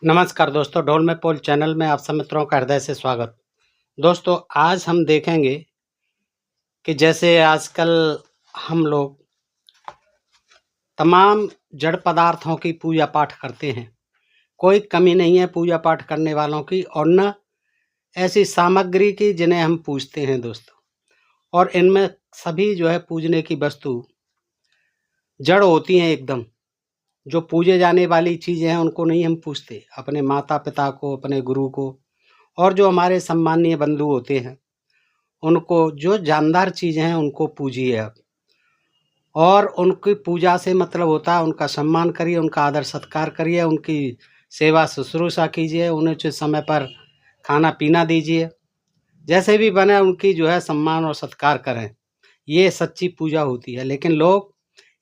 नमस्कार दोस्तों, ढोल में पोल चैनल में आप सब मित्रों का हृदय से स्वागत। दोस्तों, आज हम देखेंगे कि जैसे आजकल हम लोग तमाम जड़ पदार्थों की पूजा पाठ करते हैं। कोई कमी नहीं है पूजा पाठ करने वालों की, और न ऐसी सामग्री की जिन्हें हम पूजते हैं दोस्तों। और इनमें सभी जो है पूजने की वस्तु जड़ होती हैं एकदम। जो पूजे जाने वाली चीज़ें हैं उनको नहीं हम पूजते, अपने माता पिता को, अपने गुरु को, और जो हमारे सम्मानीय बंधु होते हैं उनको, जो जानदार चीज़ें हैं उनको पूजिए आप। और उनकी पूजा से मतलब होता है उनका सम्मान करिए, उनका आदर सत्कार करिए, उनकी सेवा शुश्रूषा कीजिए, उन्हें उचित समय पर खाना पीना दीजिए, जैसे भी बने उनकी जो है सम्मान और सत्कार करें। ये सच्ची पूजा होती है। लेकिन लोग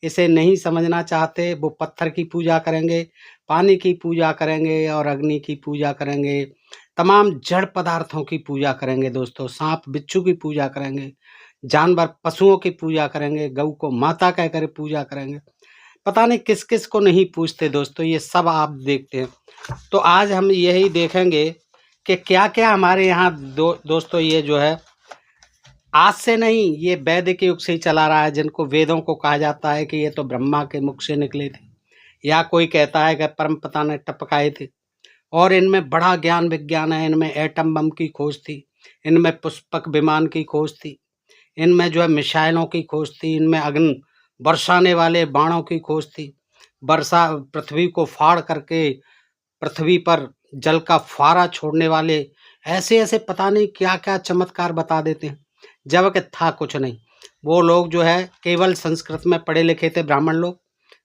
इसे नहीं समझना चाहते। वो पत्थर की पूजा करेंगे, पानी की पूजा करेंगे और अग्नि की पूजा करेंगे, तमाम जड़ पदार्थों की पूजा करेंगे दोस्तों। सांप बिच्छू की पूजा करेंगे, जानवर पशुओं की पूजा करेंगे, गऊ को माता कहकर पूजा करेंगे। पता नहीं किस किस को नहीं पूछते दोस्तों, ये सब आप देखते हैं। तो आज हम यही देखेंगे कि क्या क्या हमारे यहाँ दोस्तों ये जो है आज से नहीं, ये वैदिक युग से ही चला रहा है। जिनको वेदों को कहा जाता है कि ये तो ब्रह्मा के मुख से निकले थे, या कोई कहता है कि परम पिता ने टपकाए थे। और इनमें बड़ा ज्ञान विज्ञान है। इनमें एटम बम की खोज थी, इनमें पुष्पक विमान की खोज थी, इनमें जो है मिसाइलों की खोज थी, इनमें अग्नि बरसाने वाले बाणों की खोज थी, वर्षा पृथ्वी को फाड़ करके पृथ्वी पर जल का फुहारा छोड़ने वाले ऐसे ऐसे पता नहीं क्या क्या चमत्कार बता देते हैं, जबकि था कुछ नहीं। वो लोग जो है केवल संस्कृत में पढ़े लिखे थे, ब्राह्मण लोग,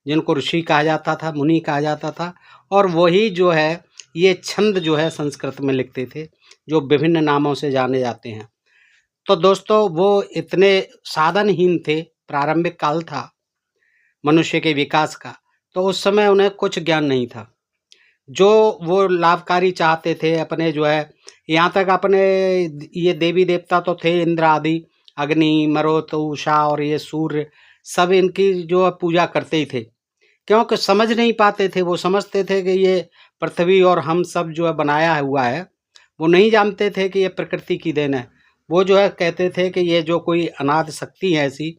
जिनको ऋषि कहा जाता था, मुनि कहा जाता था। और वही जो है ये छंद जो है संस्कृत में लिखते थे, जो विभिन्न नामों से जाने जाते हैं। तो दोस्तों वो इतने साधनहीन थे, प्रारंभिक काल था मनुष्य के विकास का, तो उस समय उन्हें कुछ ज्ञान नहीं था। जो वो लाभकारी चाहते थे अपने जो है, यहाँ तक अपने ये देवी देवता तो थे इंद्र आदि, अग्नि, मरुत, उषा और ये सूर्य, सब इनकी जो है पूजा करते ही थे। क्योंकि समझ नहीं पाते थे। वो समझते थे कि ये पृथ्वी और हम सब जो है बनाया हुआ है। वो नहीं जानते थे कि ये प्रकृति की देन है। वो जो है कहते थे कि ये जो कोई अनाद शक्ति है ऐसी,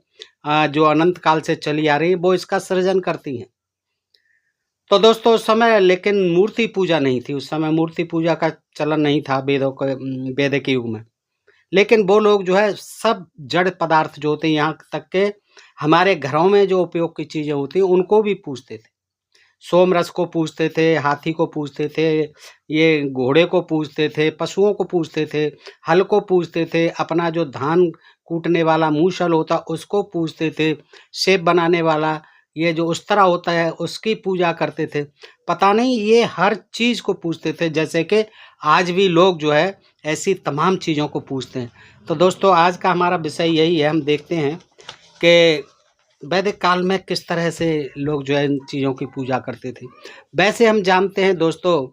जो अनंत काल से चली आ रही है, वो इसका सृजन करती हैं। तो दोस्तों उस समय लेकिन मूर्ति पूजा नहीं थी। उस समय मूर्ति पूजा का चलन नहीं था वेदों के वैदिक युग में। लेकिन वो लोग जो है सब जड़ पदार्थ जो होते हैं, यहाँ तक के हमारे घरों में जो उपयोग की चीज़ें होती हैं उनको भी पूजते थे। सोमरस को पूजते थे, हाथी को पूजते थे, ये घोड़े को पूजते थे, पशुओं को पूजते थे, हल को पूजते थे, अपना जो धान कूटने वाला मूसल होता उसको पूजते थे, सेब बनाने वाला ये जो उस्तरा होता है उसकी पूजा करते थे। पता नहीं ये हर चीज़ को पूजते थे, जैसे कि आज भी लोग जो है ऐसी तमाम चीज़ों को पूजते हैं। तो दोस्तों आज का हमारा विषय यही है। हम देखते हैं कि वैदिक काल में किस तरह से लोग जो है इन चीज़ों की पूजा करते थे। वैसे हम जानते हैं दोस्तों,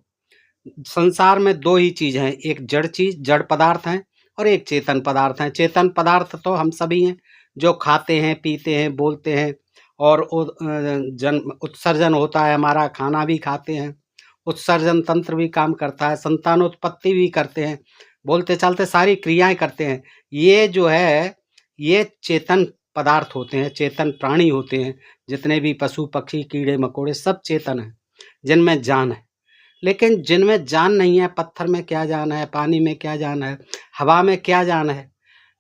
संसार में दो ही चीज़ हैं, एक जड़ चीज़, जड़ पदार्थ हैं, और एक चेतन पदार्थ हैं। चेतन पदार्थ तो हम सभी हैं, जो खाते हैं, पीते हैं, बोलते हैं, और जन्म उत्सर्जन होता है हमारा, खाना भी खाते हैं, उत्सर्जन तंत्र भी काम करता है, संतानोत्पत्ति भी करते हैं, बोलते चलते सारी क्रियाएं करते हैं। ये जो है ये चेतन पदार्थ होते हैं, चेतन प्राणी होते हैं। जितने भी पशु पक्षी कीड़े मकोड़े सब चेतन हैं, जिनमें जान है। लेकिन जिनमें जान नहीं है, पत्थर में क्या जान है, पानी में क्या जान है, हवा में क्या जान है।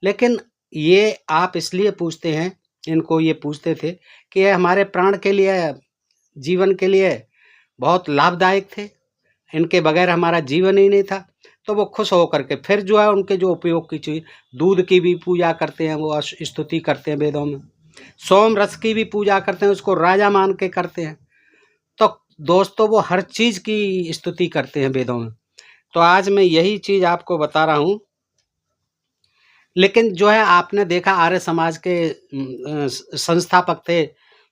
लेकिन ये आप इसलिए पूछते हैं, इनको ये पूछते थे कि ये हमारे प्राण के लिए, जीवन के लिए बहुत लाभदायक थे। इनके बगैर हमारा जीवन ही नहीं था। तो वो खुश होकर के फिर जो है उनके जो उपयोग की चीज़, दूध की भी पूजा करते हैं, वो स्तुति करते हैं वेदों में। सोम रस की भी पूजा करते हैं, उसको राजा मान के करते हैं। तो दोस्तों वो हर चीज़ की स्तुति करते हैं वेदों में। तो आज मैं यही चीज़ आपको बता रहा हूँ। लेकिन जो है आपने देखा आर्य समाज के संस्थापक थे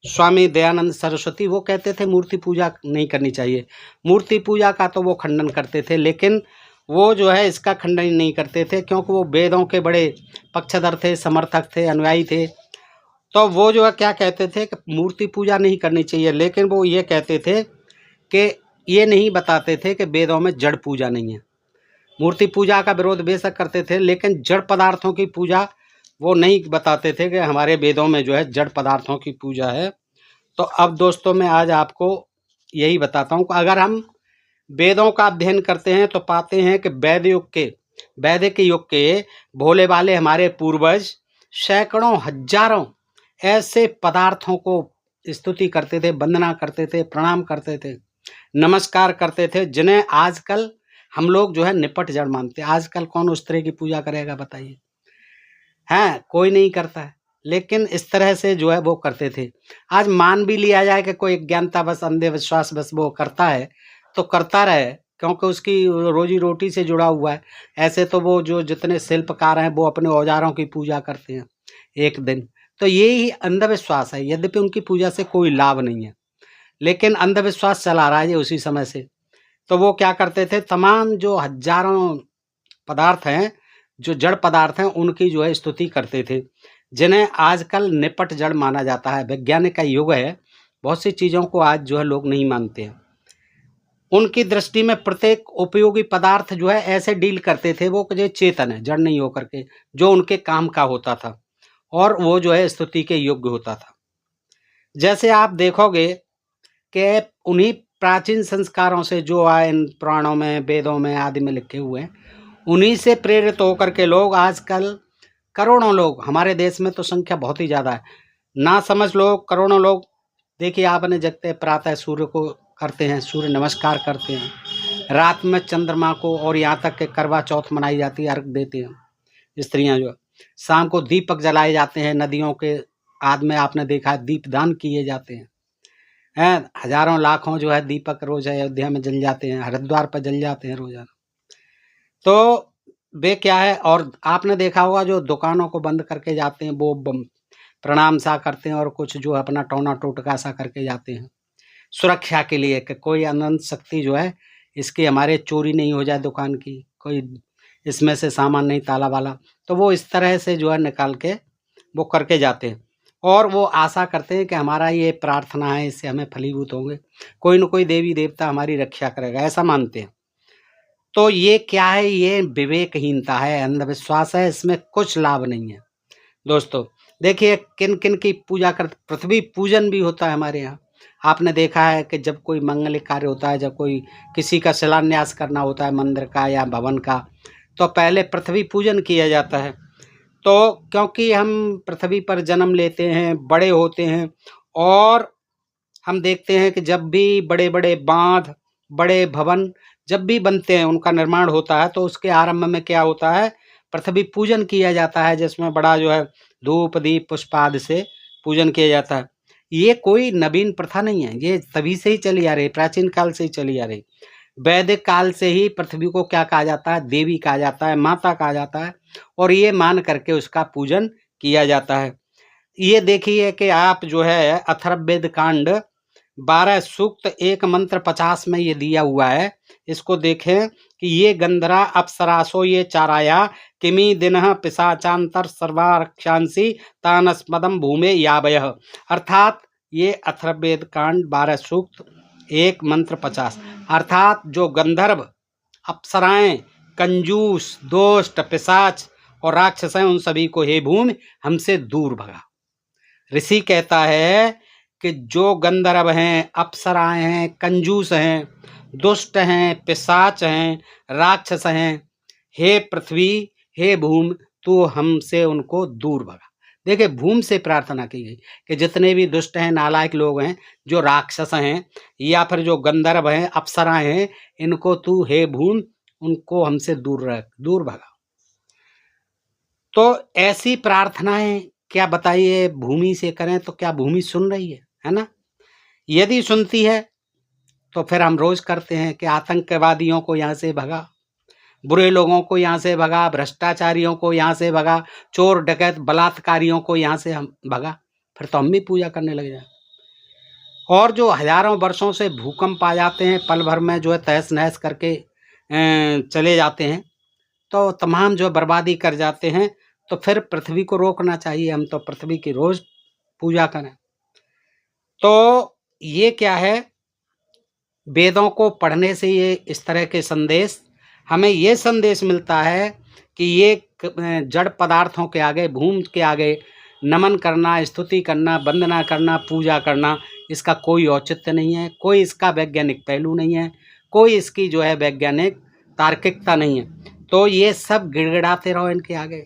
स्वामी दयानंद सरस्वती, वो कहते थे मूर्ति पूजा नहीं करनी चाहिए। मूर्ति पूजा का तो वो खंडन करते थे, लेकिन वो जो है इसका खंडन नहीं करते थे, क्योंकि वो वेदों के बड़े पक्षधर थे, समर्थक थे, अनुयायी थे। तो वो जो है क्या कहते थे कि मूर्ति पूजा नहीं करनी चाहिए, लेकिन वो ये कहते थे कि ये नहीं बताते थे कि वेदों में जड़ पूजा नहीं है। मूर्ति पूजा का विरोध बेशक करते थे, लेकिन जड़ पदार्थों की पूजा वो नहीं बताते थे कि हमारे वेदों में जो है जड़ पदार्थों की पूजा है। तो अब दोस्तों मैं आज आपको यही बताता हूँ कि अगर हम वेदों का अध्ययन करते हैं तो पाते हैं कि वैदिक युग के भोले वाले हमारे पूर्वज सैकड़ों हजारों ऐसे पदार्थों को स्तुति करते थे, वंदना करते थे, प्रणाम करते थे, नमस्कार करते थे, जिन्हें आजकल हम लोग जो है निपट जड़ मानते हैं। आजकल कौन उस तरह की पूजा करेगा बताइए? हैं, कोई नहीं करता है। लेकिन इस तरह से जो है वो करते थे। आज मान भी लिया जाए कि कोई अज्ञानता बस, अंधविश्वास बस वो करता है तो करता रहे, क्योंकि उसकी रोजी रोटी से जुड़ा हुआ है। ऐसे तो वो जो जितने शिल्पकार हैं वो अपने औजारों की पूजा करते हैं एक दिन। तो ये ही अंधविश्वास है, यद्यपि उनकी पूजा से कोई लाभ नहीं है, लेकिन अंधविश्वास चला रहा है ये उसी समय से। तो वो क्या करते थे, तमाम जो हजारों पदार्थ हैं, जो जड़ पदार्थ हैं, उनकी जो है स्तुति करते थे, जिन्हें आजकल निपट जड़ माना जाता है। वैज्ञानिक का युग है, बहुत सी चीज़ों को आज जो है लोग नहीं मानते हैं। उनकी दृष्टि में प्रत्येक उपयोगी पदार्थ जो है ऐसे डील करते थे वो जो चेतन है, जड़ नहीं होकर के, जो उनके काम का होता था और वो जो है स्तुति के योग्य होता था। जैसे आप देखोगे कि उन्हीं प्राचीन संस्कारों से जो आए इन पुराणों में, वेदों में आदि में लिखे हुए हैं, उन्हीं से प्रेरित होकर के लोग आजकल करोड़ों लोग, हमारे देश में तो संख्या बहुत ही ज़्यादा है, ना समझ लोग करोड़ों लोग, देखिए आपने जगते प्रातः सूर्य को करते हैं, सूर्य नमस्कार करते हैं, रात में चंद्रमा को, और यहाँ तक कि करवा चौथ मनाई जाती है, अर्घ देते हैं स्त्रियाँ जो, शाम को दीपक जलाए जाते हैं, नदियों के आदि में आपने देखा है दीपदान किए जाते हैं, हजारों लाखों जो है दीपक रोज अयोध्या में जल जाते हैं, हरिद्वार पर जल जाते हैं रोजाना। तो वे क्या है, और आपने देखा होगा जो दुकानों को बंद करके जाते हैं वो प्रणाम सा करते हैं, और कुछ जो अपना टोना टोटका सा करके जाते हैं सुरक्षा के लिए कि कोई अनंत शक्ति जो है इसकी हमारे चोरी नहीं हो जाए दुकान की, कोई इसमें से सामान नहीं ताला वाला। तो वो इस तरह से जो है निकाल के वो करके जाते हैं, और वो आशा करते हैं कि हमारा ये प्रार्थना है इससे हमें फलीभूत होंगे, कोई न कोई देवी देवता हमारी रक्षा करेगा, ऐसा मानते हैं। तो ये क्या है, ये विवेकहीनता है, अंधविश्वास है, इसमें कुछ लाभ नहीं है। दोस्तों देखिए किन किन की पूजा कर, पृथ्वी पूजन भी होता है हमारे यहाँ। आपने देखा है कि जब कोई मंगलिक कार्य होता है, जब कोई किसी का शिलान्यास करना होता है मंदिर का या भवन का, तो पहले पृथ्वी पूजन किया जाता है। तो क्योंकि हम पृथ्वी पर जन्म लेते हैं, बड़े होते हैं, और हम देखते हैं कि जब भी बड़े बड़े बांध, बड़े भवन जब भी बनते हैं, उनका निर्माण होता है, तो उसके आरंभ में क्या होता है, पृथ्वी पूजन किया जाता है, जिसमें बड़ा जो है धूप दीप पुष्प आदि से पूजन किया जाता है। ये कोई नवीन प्रथा नहीं है, ये तभी से ही चली आ रही, प्राचीन काल से ही चली आ रही। वैदिक काल से ही पृथ्वी को क्या कहा जाता है, देवी कहा जाता है, माता कहा जाता है, और ये मान करके उसका पूजन किया जाता है। ये देखिए कि आप जो है अथर्ववेद कांड 12 सूक्त 1 मंत्र 50 में ये दिया हुआ है, इसको देखें कि ये गंधरा अप्सरासो ये चाराया किमी दिनः पिशाचांतर सर्वारक्षांसी तानस्मदम भूमे यावयः। अर्थात ये अथर्ववेद कांड 12 सूक्त 1 मंत्र 50, अर्थात जो गंधर्व, अप्सराएं, कंजूस, दोष्ट, पिशाच और राक्षस हैं, उन सभी को हे भूमि हमसे दूर भगा। ऋषि कहता है कि जो गंधर्व हैं, अप्सराएं हैं, कंजूस हैं, दुष्ट हैं, पिशाच हैं, राक्षस हैं, हे पृथ्वी, हे भूमि, तू हमसे उनको दूर भगा। देखिए भूमि से प्रार्थना की गई कि जितने भी दुष्ट हैं, नालायक लोग हैं, जो राक्षस हैं या फिर जो गंधर्व हैं, अप्सराएं हैं, इनको तू हे भूमि उनको हमसे दूर रख, दूर भगा। तो ऐसी प्रार्थनाएं क्या बताइए भूमि से करें तो क्या भूमि सुन रही है ना? यदि सुनती है तो फिर हम रोज करते हैं कि आतंकवादियों को यहाँ से भगा, बुरे लोगों को यहाँ से भगा, भ्रष्टाचारियों को यहाँ से भगा, चोर डकैत बलात्कारियों को यहाँ से हम भगा, फिर तो हम भी पूजा करने लग जाए। और जो हजारों वर्षों से भूकंप आ जाते हैं, पल भर में जो है तहस नहस करके चले जाते हैं, तो तमाम जो बर्बादी कर जाते हैं, तो फिर पृथ्वी को रोकना चाहिए, हम तो पृथ्वी की रोज पूजा करें। तो ये क्या है, वेदों को पढ़ने से ये इस तरह के संदेश, हमें ये संदेश मिलता है कि ये जड़ पदार्थों के आगे, भूमि के आगे नमन करना, स्तुति करना, वंदना करना, पूजा करना, इसका कोई औचित्य नहीं है, कोई इसका वैज्ञानिक पहलू नहीं है, कोई इसकी जो है वैज्ञानिक तार्किकता नहीं है। तो ये सब गिड़गिड़ाते रहो इनके आगे,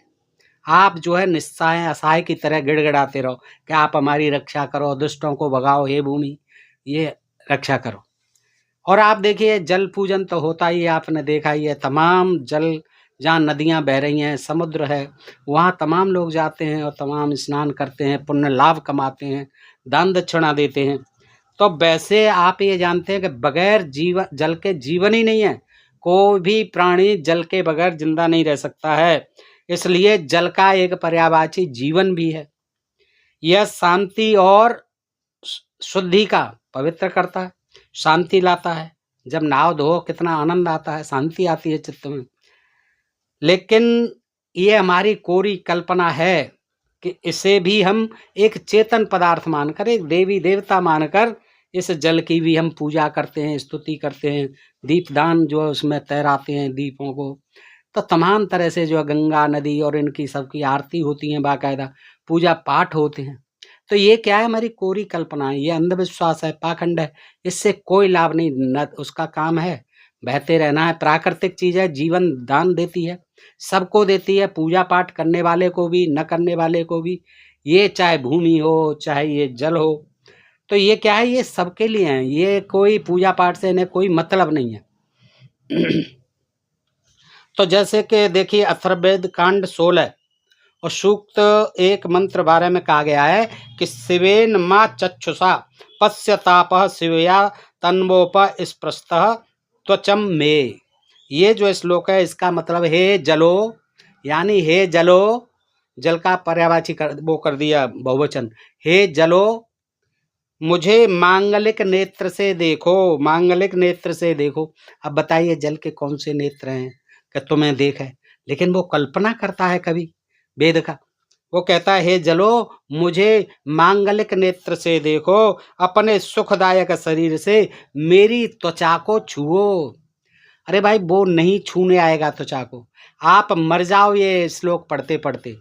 आप जो है निस्सहाय असहाय की तरह गिड़गिड़ाते रहो कि आप हमारी रक्षा करो, दुष्टों को भगाओ, हे भूमि ये रक्षा करो। और आप देखिए जल पूजन तो होता ही है, आपने देखा ही है, तमाम जल जहाँ नदियाँ बह रही हैं, समुद्र है, वहाँ तमाम लोग जाते हैं और तमाम स्नान करते हैं, पुण्य लाभ कमाते हैं, दान दक्षिणा देते हैं। तो वैसे आप ये जानते हैं कि बगैर जीवन, जल के जीवन ही नहीं है, कोई भी प्राणी जल के बगैर जिंदा नहीं रह सकता है। इसलिए जल का एक पर्यायवाची जीवन भी है। यह शांति और शुद्धि का पवित्र करता है, शांति लाता है। जब नाव धो कितना आनंद आता है, शांति आती है चित्त में। लेकिन ये हमारी कोरी कल्पना है कि इसे भी हम एक चेतन पदार्थ मानकर, एक देवी देवता मानकर इस जल की भी हम पूजा करते हैं, स्तुति करते हैं, दीपदान जो है उसमें तैराते हैं दीपों को। तो तमाम तरह से जो है गंगा नदी और इनकी सबकी आरती होती है, बाकायदा पूजा पाठ होते हैं। तो ये क्या है, हमारी कोरी कल्पना है, ये अंधविश्वास है, पाखंड है, इससे कोई लाभ नहीं। न उसका काम है बहते रहना है, प्राकृतिक चीज़ है, जीवन दान देती है, सबको देती है, पूजा पाठ करने वाले को भी, न करने वाले को भी। ये चाहे भूमि हो, चाहे ये जल हो, तो ये क्या है, ये सबके लिए है, ये कोई पूजा पाठ से इन्हें कोई मतलब नहीं है। तो जैसे कि देखिए अथर्ववेद कांड 16 और सूक्त 1 मंत्र 12 में कहा गया है कि शिवेन मा चक्षुषा पश्यताप शिवया तन्वोप स्पृष्टः त्वचम में। ये जो श्लोक है इसका मतलब हे जलो, यानी हे जलो, जल का पर्यायवाची वो कर दिया बहुवचन, हे जलो मुझे मांगलिक नेत्र से देखो, मांगलिक नेत्र से देखो। अब बताइए जल के कौन से नेत्र हैं कि तुम्हें देखा है? लेकिन वो कल्पना करता है कभी वेद का, वो कहता है हे जलो मुझे मांगलिक नेत्र से देखो, अपने सुखदायक शरीर से मेरी त्वचा को छुओ। अरे भाई वो नहीं छूने आएगा त्वचा को, आप मर जाओ ये श्लोक पढ़ते पढ़ते,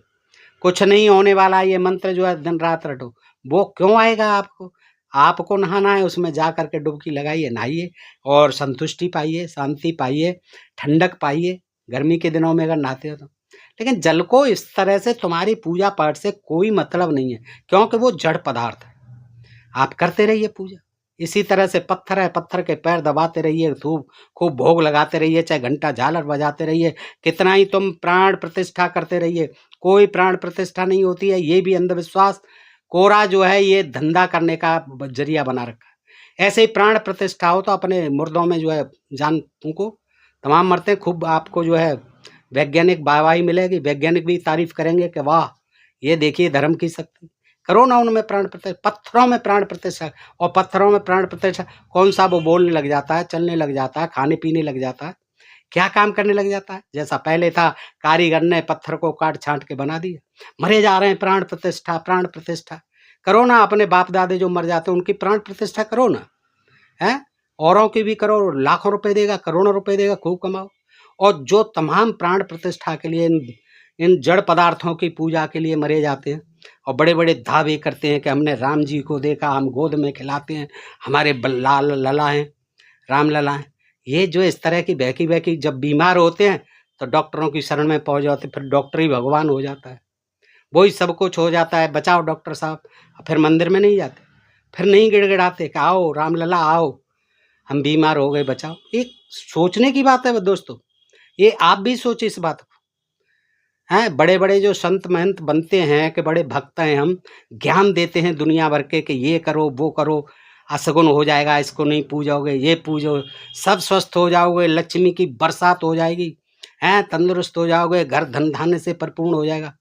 कुछ नहीं होने वाला, ये मंत्र जो है दिन रात रटो, वो क्यों आएगा आपको? आपको नहाना है, उसमें जा करके डुबकी लगाइए, नहाइए और संतुष्टि पाइए, शांति पाइए, ठंडक पाइए, गर्मी के दिनों में अगर नहाते हो तो। लेकिन जल को इस तरह से तुम्हारी पूजा पाठ से कोई मतलब नहीं है, क्योंकि वो जड़ पदार्थ है। आप करते रहिए पूजा, इसी तरह से पत्थर है, पत्थर के पैर दबाते रहिए, खूब भोग लगाते रहिए, चाहे घंटा झालर बजाते रहिए, कितना ही तुम प्राण प्रतिष्ठा करते रहिए, कोई प्राण प्रतिष्ठा नहीं होती है। ये भी अंधविश्वास कोरा जो है ये धंधा करने का जरिया बना रखा है। ऐसे ही प्राण प्रतिष्ठा हो तो अपने मुर्दों में जो है जान फूको, तमाम मरते हैं, खूब आपको जो है वैज्ञानिक वाहवाही मिलेगी, वैज्ञानिक भी तारीफ करेंगे कि वाह ये देखिए धर्म की शक्ति। करो ना उनमें प्राण प्रतिष्ठा, पत्थरों में प्राण प्रतिष्ठा। और पत्थरों में प्राण प्रतिष्ठा कौन सा, वो बोलने लग जाता है, चलने लग जाता है, खाने पीने लग जाता है, क्या काम करने लग जाता है। जैसा पहले था कारीगर ने पत्थर को काट छांट के बना दिया, मरे जा रहे हैं, प्राण प्रतिष्ठा प्राण प्रतिष्ठा करो ना। अपने बाप दादे जो मर जाते हैं उनकी प्राण प्रतिष्ठा करो ना, है औरों की भी करो, लाखों रुपए देगा, करोड़ों रुपए देगा, खूब कमाओ। और जो तमाम प्राण प्रतिष्ठा के लिए इन जड़ पदार्थों की पूजा के लिए मरे जाते हैं और बड़े बड़े दावे करते हैं कि हमने राम जी को देखा, हम गोद में खिलाते हैं, हमारे लाल लला हैं, राम लला हैं। ये जो इस तरह की बहकी बहकी जब बीमार होते हैं तो डॉक्टरों की शरण में पहुंच जाते, फिर डॉक्टर ही भगवान हो जाता है, वही सब कुछ हो जाता है, बचाओ डॉक्टर साहब। फिर मंदिर में नहीं जाते, फिर नहीं गिड़गिड़ाते कि आओ रामलला आओ, हम बीमार हो गए बचाओ। एक सोचने की बात है दोस्तों, ये आप भी सोचिए इस बात को। हैं बड़े बड़े जो संत महंत बनते हैं कि बड़े भक्त हैं, हम ज्ञान देते हैं दुनिया भर के कि ये करो वो करो, असगुन हो जाएगा, इसको नहीं पूजोगे, ये पूजो, सब स्वस्थ हो जाओगे, लक्ष्मी की बरसात हो जाएगी, हैं तंदुरुस्त हो जाओगे, घर धन धान्य से परिपूर्ण हो जाएगा।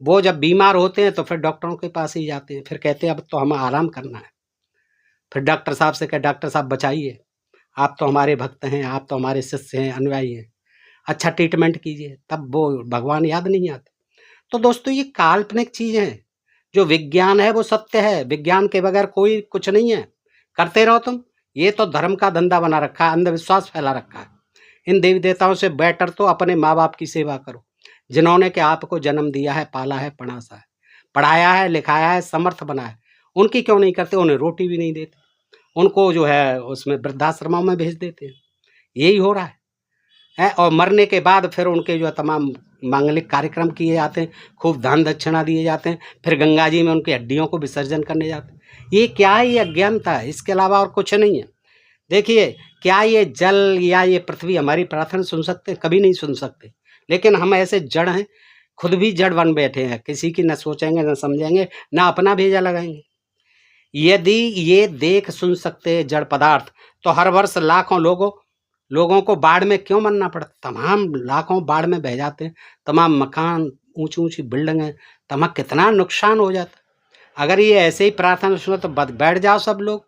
वो जब बीमार होते हैं तो फिर डॉक्टरों के पास ही जाते हैं, फिर कहते हैं अब तो हमें आराम करना है। फिर डॉक्टर साहब से कहे डॉक्टर साहब बचाइए, आप तो हमारे भक्त हैं, आप तो हमारे शिष्य हैं, अनुयायी हैं, अच्छा ट्रीटमेंट कीजिए, तब वो भगवान याद नहीं आते। तो दोस्तों ये काल्पनिक चीज़ है, जो विज्ञान है वो सत्य है, विज्ञान के बगैर कोई कुछ नहीं है। करते रहो तुम, ये तो धर्म का धंधा बना रखा है, अंधविश्वास फैला रखा है। इन देवी देवताओं से बेटर तो अपने माँ बाप की सेवा करो, जिन्होंने कि आपको जन्म दिया है, पाला है, पढ़ासा है, पढ़ाया है, लिखाया है, समर्थ बनाया। उनकी क्यों नहीं करते? उन्हें रोटी भी नहीं देते, उनको जो है उसमें वृद्धाश्रमों में भेज देते हैं। यही हो रहा है। और मरने के बाद फिर उनके जो है तमाम मांगलिक कार्यक्रम किए जाते हैं, खूब दान दक्षिणा दिए जाते हैं, फिर गंगा जी में उनकी हड्डियों को विसर्जन करने जाते हैं। ये क्या है? ये अज्ञानता है, इसके अलावा और कुछ नहीं है। देखिए, क्या ये जल या ये पृथ्वी हमारी प्रार्थना सुन सकते हैं? कभी नहीं सुन सकते। लेकिन हम ऐसे जड़ हैं, खुद भी जड़ बन बैठे हैं, किसी की न सोचेंगे, न समझेंगे, ना अपना भेजा लगाएंगे। यदि ये देख सुन सकते हैं जड़ पदार्थ, तो हर वर्ष लाखों लोगों को बाढ़ में क्यों मरना पड़ता? तमाम लाखों बाढ़ में बह जाते हैं, तमाम मकान, ऊंची ऊंची बिल्डिंगें, तमाम कितना नुकसान हो जाता। अगर ये ऐसे ही प्रार्थना सुनो तो बैठ जाओ सब लोग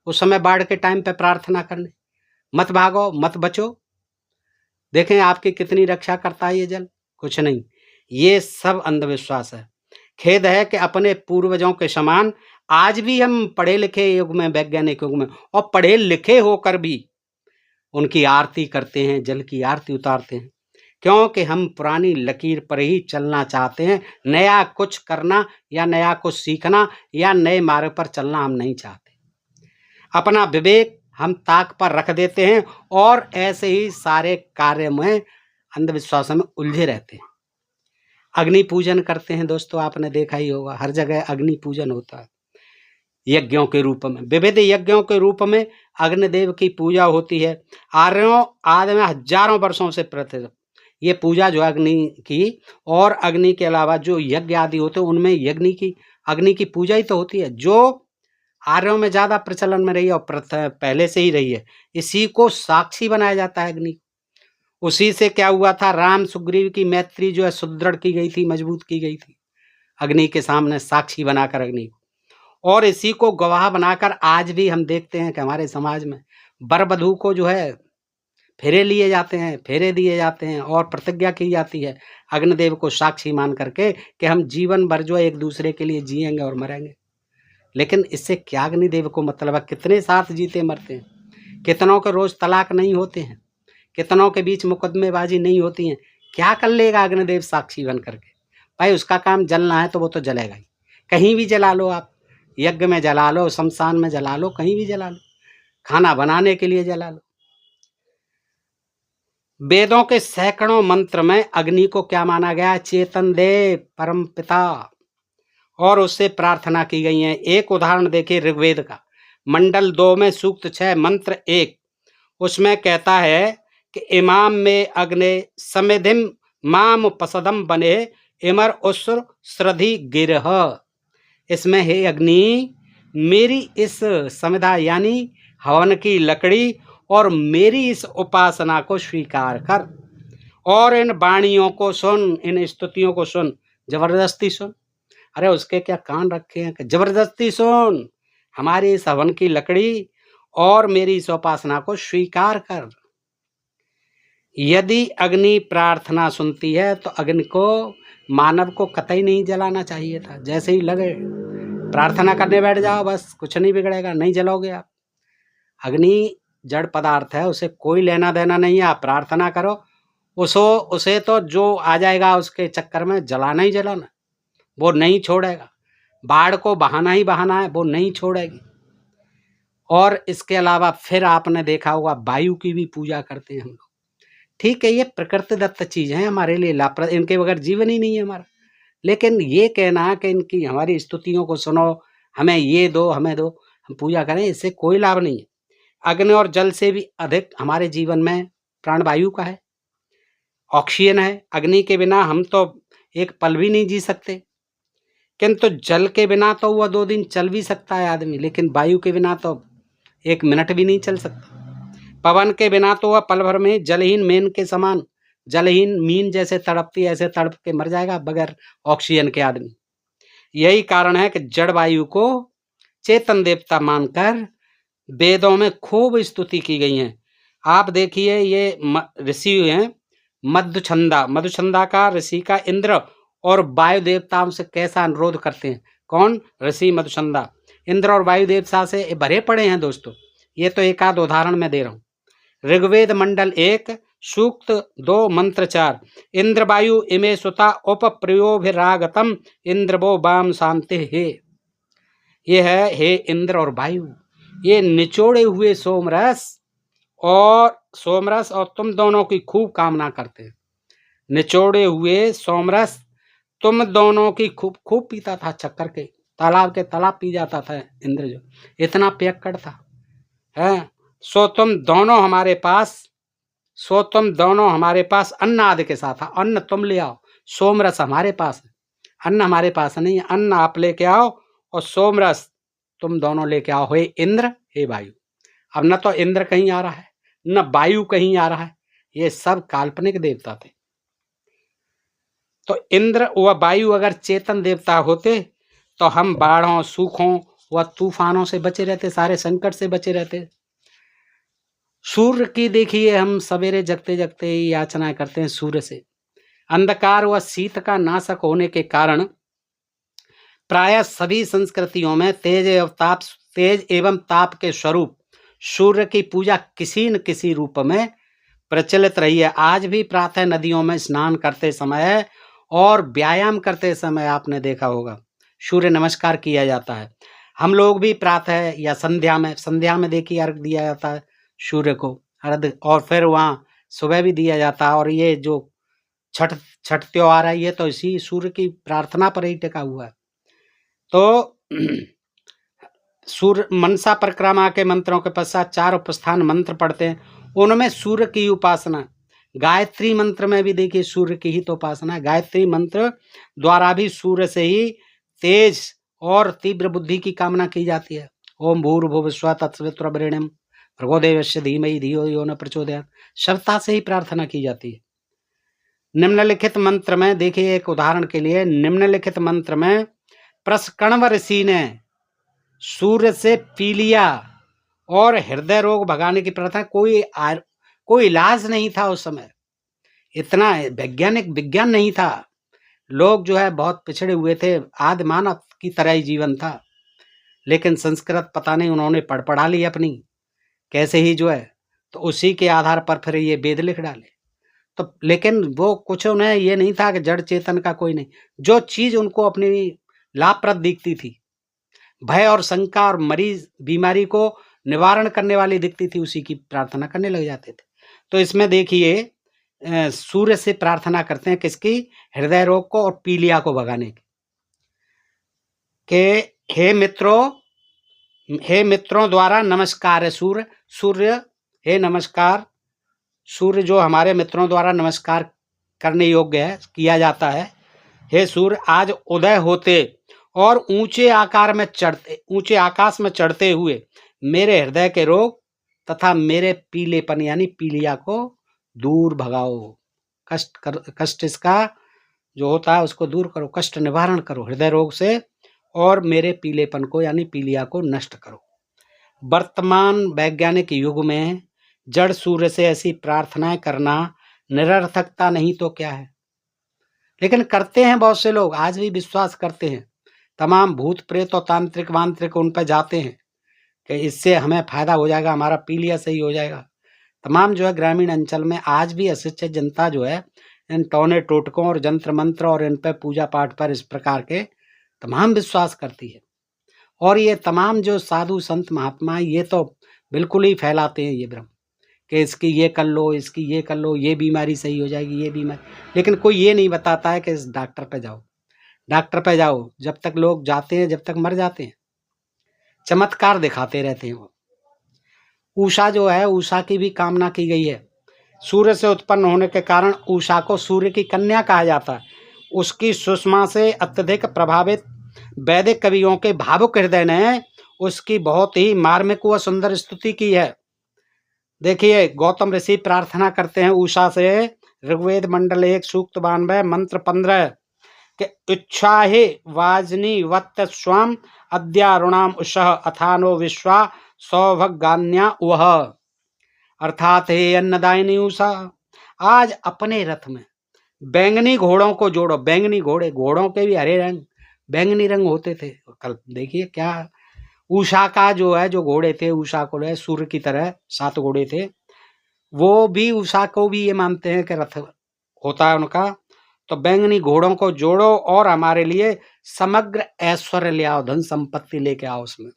उस समय बाढ़ के टाइम पे प्रार्थना करने, मत भागो, मत बचो। देखें आपकी कितनी रक्षा करता है ये जल। कुछ नहीं, ये सब अंधविश्वास है। खेद है कि अपने पूर्वजों के समान आज भी हम पढ़े लिखे युग में, वैज्ञानिक युग में, और पढ़े लिखे होकर भी उनकी आरती करते हैं, जल की आरती उतारते हैं, क्योंकि हम पुरानी लकीर पर ही चलना चाहते हैं। नया कुछ करना या नया कुछ सीखना या नए मार्ग पर चलना हम नहीं चाहते। अपना विवेक हम ताक पर रख देते हैं और ऐसे ही सारे कार्य में, अंधविश्वास में उलझे रहते हैं। अग्नि पूजन करते हैं दोस्तों, आपने देखा ही होगा, हर जगह अग्नि पूजन होता है यज्ञों के रूप में, विविध यज्ञों के रूप में अग्निदेव की पूजा होती है। आर्यों आदि में हजारों वर्षों से प्रचलित ये पूजा जो अग्नि की, और अग्नि के अलावा जो यज्ञ आदि होते हैं उनमें अग्नि की पूजा ही तो होती है, जो आर्यों में ज्यादा प्रचलन में रही है और पहले से ही रही है। इसी को साक्षी बनाया जाता है अग्नि। उसी से क्या हुआ था, राम सुग्रीव की मैत्री जो है सुदृढ़ की गई थी, मजबूत की गई थी अग्नि के सामने, साक्षी बनाकर अग्नि को। और इसी को गवाह बनाकर आज भी हम देखते हैं कि हमारे समाज में वर वधू को जो है फेरे लिए जाते हैं, फेरे दिए जाते हैं और प्रतिज्ञा की जाती है अग्निदेव को साक्षी मान करके कि हम जीवन भर जो है एक दूसरे के लिए जिएंगे और मरेंगे। लेकिन इससे क्या अग्निदेव को मतलब है? कितने साथ जीते मरते हैं, कितनों के रोज तलाक नहीं होते हैं, कितनों के बीच मुकदमेबाजी नहीं होती है। क्या कर लेगा अग्निदेव साक्षी बन करके? भाई उसका काम जलना है तो वो तो जलेगा ही। कहीं भी जला लो आप, यज्ञ में जला लो, शमशान में जला लो, कहीं भी जला लो, खाना बनाने के लिए जला लो। वेदों के सैकड़ों मंत्र में अग्नि को क्या माना गया? चेतन देव, परम पिता, और उससे प्रार्थना की गई है। एक उदाहरण देखिए ऋग्वेद का, मंडल 2 में सूक्त 6 मंत्र 1, उसमें कहता है कि इमाम में अग्नि समिधिम माम पसदम बने इमर उसर श्रद्धि गिरह। इसमें हे अग्नि, मेरी इस समिधा यानी हवन की लकड़ी और मेरी इस उपासना को स्वीकार कर, और इन वाणियों को सुन, इन स्तुतियों को सुन, जबरदस्ती सुन। अरे उसके क्या कान रखे हैं कि जबरदस्ती सुन, हमारी इस हवन की लकड़ी और मेरी इस उपासना को स्वीकार कर। यदि अग्नि प्रार्थना सुनती है तो अग्नि को, मानव को कतई नहीं जलाना चाहिए था। जैसे ही लगे प्रार्थना करने बैठ जाओ, बस कुछ नहीं बिगड़ेगा, नहीं जलोगे आप। अग्नि जड़ पदार्थ है, उसे कोई लेना देना नहीं है। आप प्रार्थना करो, उसे तो जो आ जाएगा उसके चक्कर में जलाना ही जलाना, वो नहीं छोड़ेगा। बाढ़ को बहाना ही बहाना है, वो नहीं छोड़ेगी। और इसके अलावा फिर आपने देखा होगा वायु की भी पूजा करते हैं हम लोग। ठीक है, ये प्रकृति दत्त चीज है हमारे लिए, इनके बगैर जीवन ही नहीं है हमारा। लेकिन ये कहना कि इनकी हमारी स्तुतियों को सुनो, हमें ये दो, हमें दो, हम पूजा करें, इससे कोई लाभ नहीं है। अग्नि और जल से भी अधिक हमारे जीवन में प्राणवायु का है, ऑक्सीजन है। अग्नि के बिना हम तो एक पल भी नहीं जी सकते, किंतु जल के बिना तो वह 2 दिन चल भी सकता है आदमी, लेकिन वायु के बिना तो 1 मिनट भी नहीं चल सकता। पवन के बिना तो वह पल भर में जलहीन मेन के समान, जलहीन मीन जैसे तड़पती ऐसे तड़प के मर जाएगा बगैर ऑक्सीजन के आदमी। यही कारण है कि जड़ वायु को चेतन देवता मानकर वेदों में खूब स्तुति की गई है। आप देखिए ये ऋषि हैं मधुछंदा का ऋषि का इंद्र और वायु देवताओं से कैसा अनुरोध करते हैं। कौन? ऋषि मधुछंदा। इंद्र और वायु देवता से भरे पड़े हैं दोस्तों। ये तो एक आध उदाहरण मैं दे रहा हूं। ऋग्वेद मंडल 1 सूक्त 2 मंत्र 4, इंद्र वायु इमे सुता उपप्रियोभिरागतम इंद्रवो वाम शांति हे। ये है हे इंद्र और वायु, ये निचोड़े हुए सोमरस और तुम दोनों की खूब कामना करते हैं। निचोड़े हुए सोमरस तुम दोनों की खूब खूब पीता था, चक्कर के तालाब पी जाता था इंद्र, जो इतना पियक्कड़ था है। सो तुम दोनों हमारे पास अन्न आदि के साथ, अन्न तुम ले आओ, सोमरस हमारे पास है, अन्न हमारे पास नहीं है, अन्न आप लेके आओ और सोमरस तुम दोनों लेके आओ, हे इंद्र हे वायु। अब न तो इंद्र कहीं आ रहा है, न वायु कहीं आ रहा है, ये सब काल्पनिक देवता थे। तो इंद्र व वायु अगर चेतन देवता होते तो हम बाढ़ों, सूखों व तूफानों से बचे रहते, सारे संकट से बचे रहते। सूर्य की देखिए, हम सवेरे जगते जगते ही याचना करते हैं सूर्य से। अंधकार व शीत का नाशक होने के कारण प्रायः सभी संस्कृतियों में तेज एवं ताप के स्वरूप सूर्य की पूजा किसी न किसी रूप में प्रचलित रही है। आज भी प्रातः नदियों में स्नान करते समय और व्यायाम करते समय आपने देखा होगा सूर्य नमस्कार किया जाता है। हम लोग भी प्रातः या संध्या में देखिए अर्घ दिया जाता है सूर्य को अर्घ, और फिर वहाँ सुबह भी दिया जाता है। और ये जो छठ त्योहार है, ये तो इसी सूर्य की प्रार्थना पर ही टिका हुआ है। तो सूर्य मनसा परिक्रमा के मंत्रों के पश्चात 4 उपस्थान मंत्र पढ़ते हैं, उनमें सूर्य की उपासना। गायत्री मंत्र में भी देखिए सूर्य की ही तो उपासना है। गायत्री मंत्र द्वारा भी सूर्य से ही तेज और तीव्र बुद्धि की कामना की जाती है। ओम भूर्भुवः स्वः तत्सवितुर्वरेण्यं भर्गो देवस्य धीमहि धियो यो न प्रचोदयात्, शब्दता से ही प्रार्थना की जाती है। निम्नलिखित मंत्र में देखिए, एक उदाहरण के लिए, निम्नलिखित मंत्र में प्रस्कण्व ऋषि ने सूर्य से पीलिया और हृदय रोग भगाने की प्रार्थना। कोई इलाज नहीं था उस समय, इतना विज्ञान नहीं था, लोग जो है बहुत पिछड़े हुए थे, आदि मानव की तरह ही जीवन था। लेकिन संस्कृत पता नहीं उन्होंने पढ़ा ली अपनी कैसे ही जो है, तो उसी के आधार पर फिर ये वेद लिख डाले। तो लेकिन वो कुछ उन्हें ये नहीं था कि जड़ चेतन का कोई नहीं, जो चीज उनको अपनी लाभप्रद दिखती थी, भय और शंका और मरीज बीमारी को निवारण करने वाली दिखती थी, उसी की प्रार्थना करने लग जाते थे। तो इसमें देखिए सूर्य से प्रार्थना करते हैं किसकी? हृदय रोग को और पीलिया को भगाने की। हे मित्रों द्वारा नमस्कार है सूर्य हे नमस्कार। सूर्य जो हमारे मित्रों द्वारा नमस्कार करने योग्य है, किया जाता है। हे सूर्य, आज उदय होते और ऊंचे आकाश में चढ़ते हुए मेरे हृदय के रोग तथा मेरे पीलेपन यानी पीलिया को दूर भगाओ। कष्ट इसका जो होता है उसको दूर करो, कष्ट निवारण करो हृदय रोग से, और मेरे पीलेपन को यानी पीलिया को नष्ट करो। वर्तमान वैज्ञानिक युग में जड़ सूर्य से ऐसी प्रार्थनाएं करना निरर्थकता नहीं तो क्या है, लेकिन करते हैं बहुत से लोग, आज भी विश्वास करते हैं। तमाम भूत प्रेत और तांत्रिक वांत्रिक उन पर जाते हैं कि इससे हमें फायदा हो जाएगा, हमारा पीलिया सही हो जाएगा। तमाम जो है ग्रामीण अंचल में आज भी अशिक्षित जनता जो है इन टोने टोटकों और जंत्र मंत्र और इन पर पूजा पाठ पर इस प्रकार के तमाम विश्वास करती है। और ये तमाम जो साधु संत महात्मा ये तो बिल्कुल ही फैलाते हैं ये भ्रम कि इसकी ये कर लो, इसकी ये कर लो, ये बीमारी सही हो जाएगी, ये बीमारी। लेकिन कोई ये नहीं बताता है कि इस डॉक्टर पे जाओ। जब तक लोग जाते हैं, जब तक मर जाते हैं, चमत्कार दिखाते रहते हैं वो। उषा जो है, उषा की भी कामना की गई है। सूर्य से उत्पन्न होने के कारण उषा को सूर्य की कन्या कहा जाता है। उसकी सुषमा से अत्यधिक प्रभावित वैदिक कवियों के भावुक हृदय ने उसकी बहुत ही मार्मिक व सुंदर स्तुति की है। देखिए, गौतम ऋषि प्रार्थना करते हैं उषा से, ऋग्वेद मंडल 1 सूक्त 92 मंत्र 15 के इच्छाहि वाजनी वत्त स्वाम अद्यारुणाम उषः अथानो विश्वा सौभगान्या वह। अर्थात हे अन्नदायिनी उषा, आज अपने रथ में बैंगनी घोड़ों को जोड़ो। बैंगनी घोड़ों के भी हरे रंग, बैंगनी रंग होते थे। कल देखिए क्या उषा का जो है, जो घोड़े थे, उषा को है सूर्य की तरह 7 घोड़े थे, वो भी उषा को भी ये मानते हैं कि रथ होता है उनका। तो बैंगनी घोड़ों को जोड़ो और हमारे लिए समग्र ऐश्वर्य ले आओ, धन संपत्ति लेके आओ उसमें।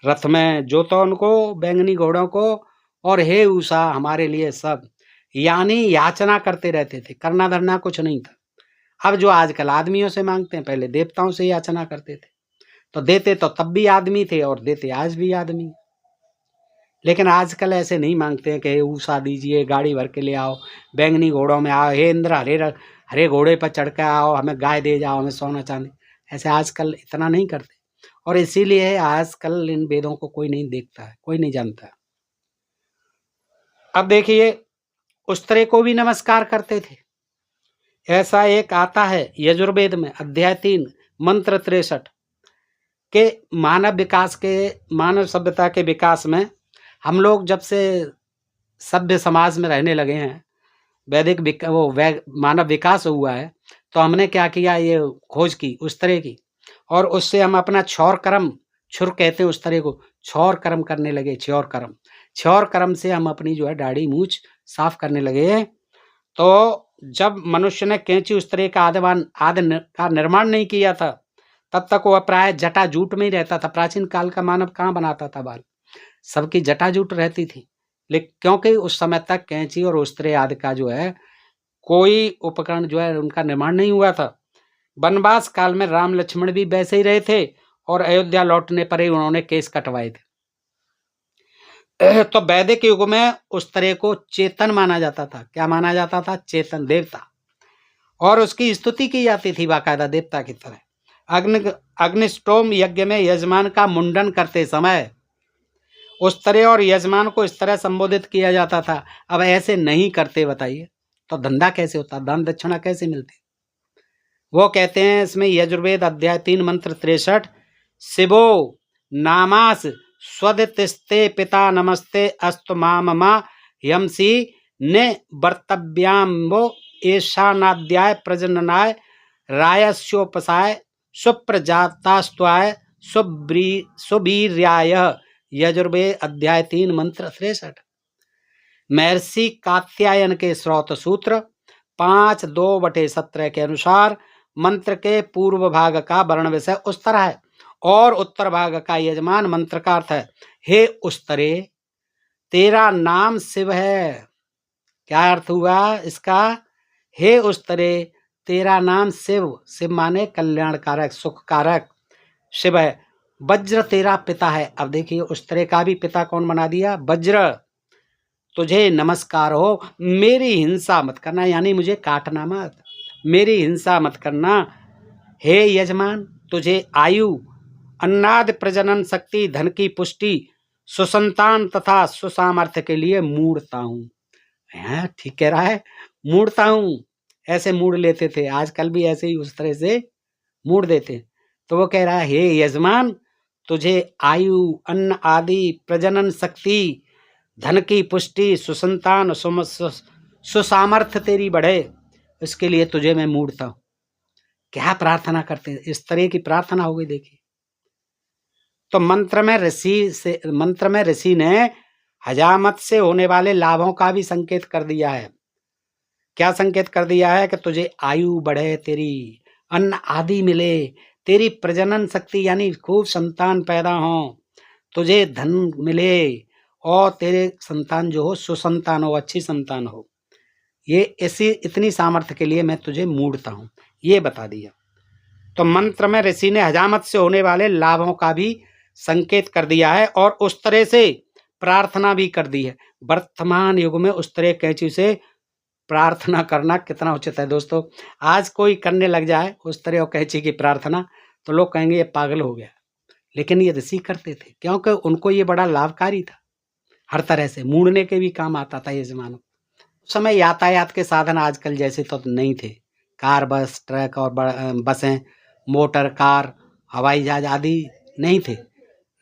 रथ में जोतो उनको, बैंगनी घोड़ों को, और हे उषा हमारे लिए सब, यानी याचना करते रहते थे, करना धरना कुछ नहीं था। अब जो आजकल आदमियों से मांगते हैं, पहले देवताओं से याचना करते थे, तो देते तो तब भी आदमी थे और देते आज भी आदमी। लेकिन आजकल ऐसे नहीं मांगते हैं कि उषा दीजिए, गाड़ी भर के ले आओ, बैंगनी घोड़ों में आओ, हे इंद्र हरे घोड़े पर चढ़ के आओ, हमें गाय दे जाओ, हमें सोना चांदी। ऐसे आजकल इतना नहीं करते, और इसीलिए आजकल इन वेदों को कोई नहीं देखता है, कोई नहीं जानता है। अब देखिए, उस तरह को भी नमस्कार करते थे। ऐसा एक आता है यजुर्वेद में अध्याय 3 मंत्र 63 के मानव विकास के, मानव सभ्यता के विकास में हम लोग जब से सभ्य समाज में रहने लगे हैं, वैदिक मानव विकास हुआ है, तो हमने क्या किया, ये खोज की उस तरह की, और उससे हम अपना क्षौर कर्म, छुर कहते हैं उस तरह को, क्षौर कर्म करने लगे। क्षौर कर्म से हम अपनी जो है दाढ़ी मूछ साफ करने लगे। तो जब मनुष्य ने कैंची उस तरह का आदि का निर्माण नहीं किया था, तब तक वह प्राय जटा जूट में ही रहता था। प्राचीन काल का मानव कहाँ बनाता था बाल, सबकी जटा जूट रहती थी। लेकिन क्योंकि उस समय तक कैंची और उस्त्रे आदि का जो है कोई उपकरण जो है उनका निर्माण नहीं हुआ था। वनवास काल में राम लक्ष्मण भी वैसे ही रहे थे, और अयोध्या लौटने पर ही उन्होंने केस कटवाए थे। तो वैदिक युग में उस तरह को चेतन माना जाता था। क्या माना जाता था? चेतन देवता, और उसकी स्तुति की जाती थी बाकायदा देवता की तरह। अग्निष्टोम यज्ञ में यजमान का मुंडन करते समय उस तरह और यजमान को इस तरह संबोधित किया जाता था। अब ऐसे नहीं करते, बताइए तो धंधा कैसे होता, दान दक्षिणा कैसे मिलती? वो कहते हैं इसमें यजुर्वेद अध्याय 3 मंत्र 63, शिवो नामास स्वदितिस्ते पिता नमस्ते अस्तु माममा यमसी ने वर्तव्याम्बो ईशानाद्याय प्रजननाय रायस्योपसाय सुप्रजातास्त्वाय सुवीर्याय। यजुर्वेद अध्याय 3 मंत्र 63। महर्षि कात्यायन के स्रोत सूत्र 5:2/17 के अनुसार मंत्र के पूर्व भाग का वर्ण विषय उस्तर है और उत्तर भाग का यजमान। मंत्र का अर्थ है, हे उस्तरे तेरा नाम शिव है। क्या अर्थ हुआ इसका? हे उस्तरे तेरा नाम शिव, शिव माने कल्याण कारक, सुख कारक, शिव है। वज्र तेरा पिता है। अब देखिए उस्तरे का भी पिता कौन बना दिया? वज्र। तुझे नमस्कार हो, मेरी हिंसा मत करना, यानी मुझे काटना मत, मेरी हिंसा मत करना। हे यजमान, तुझे आयु, अन्नाद, प्रजनन शक्ति, धन की पुष्टि, सुसंतान तथा सुसामर्थ्य के लिए मूढ़ता हूँ। ठीक कह रहा है, मूढ़ता हूँ। ऐसे मूढ़ लेते थे, आजकल भी ऐसे ही उस तरह से मूढ़ देते। तो वो कह रहा है, हे यजमान, तुझे आयु, अन्न आदि, प्रजनन शक्ति, धन की पुष्टि, सुसंतान, सुसामर्थ्य तेरी बढ़े, इसके लिए तुझे मैं मूढ़ता हूँ। क्या प्रार्थना करते हैं? इस तरह की प्रार्थना हो गई। देखिए, तो मंत्र में ऋषि ने हजामत से होने वाले लाभों का भी संकेत कर दिया है। क्या संकेत कर दिया है? कि तुझे आयु बढ़े, तेरी अन्न आदि मिले, तेरी प्रजनन शक्ति यानी खूब संतान पैदा हो, तुझे धन मिले, और तेरे संतान जो हो सुसंतान हो, अच्छी संतान हो। ये ऐसी इतनी सामर्थ्य के लिए मैं तुझे मूढ़ता हूँ, ये बता दिया। तो मंत्र में ऋषि ने हजामत से होने वाले लाभों का भी संकेत कर दिया है, और उस तरह से प्रार्थना भी कर दी है। वर्तमान युग में उस तरह कैंची से प्रार्थना करना कितना उचित है दोस्तों। आज कोई करने लग जाए उस तरह कैंची की प्रार्थना, तो लोग कहेंगे ये पागल हो गया। लेकिन ये ऋषि करते थे, क्योंकि उनको ये बड़ा लाभकारी था, हर तरह से मूढ़ने के भी काम आता था ये जमाना। उस समय यातायात के साधन आजकल जैसे तो नहीं थे, कार, बस, ट्रक और बसें, मोटर, कार, हवाई जहाज आदि नहीं थे,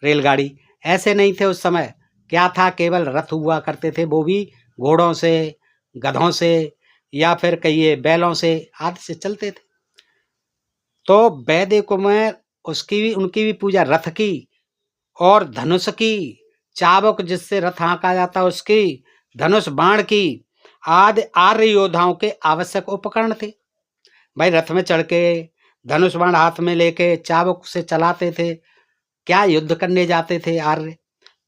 रेलगाड़ी ऐसे नहीं थे उस समय। क्या था? केवल रथ हुआ करते थे, वो भी घोड़ों से, गधों से, या फिर कहिए बैलों से आदि से चलते थे। तो वैदिक में उनकी भी पूजा रथ की और धनुष की, चाबुक जिससे रथ हाँका जाता उसकी, धनुष बाण की आदि आर्य योद्धाओं के आवश्यक उपकरण थे। भाई रथ में चढ़ के, धनुष बाण हाथ में लेके, चाबुक से चलाते थे, क्या युद्ध करने जाते थे आर्य।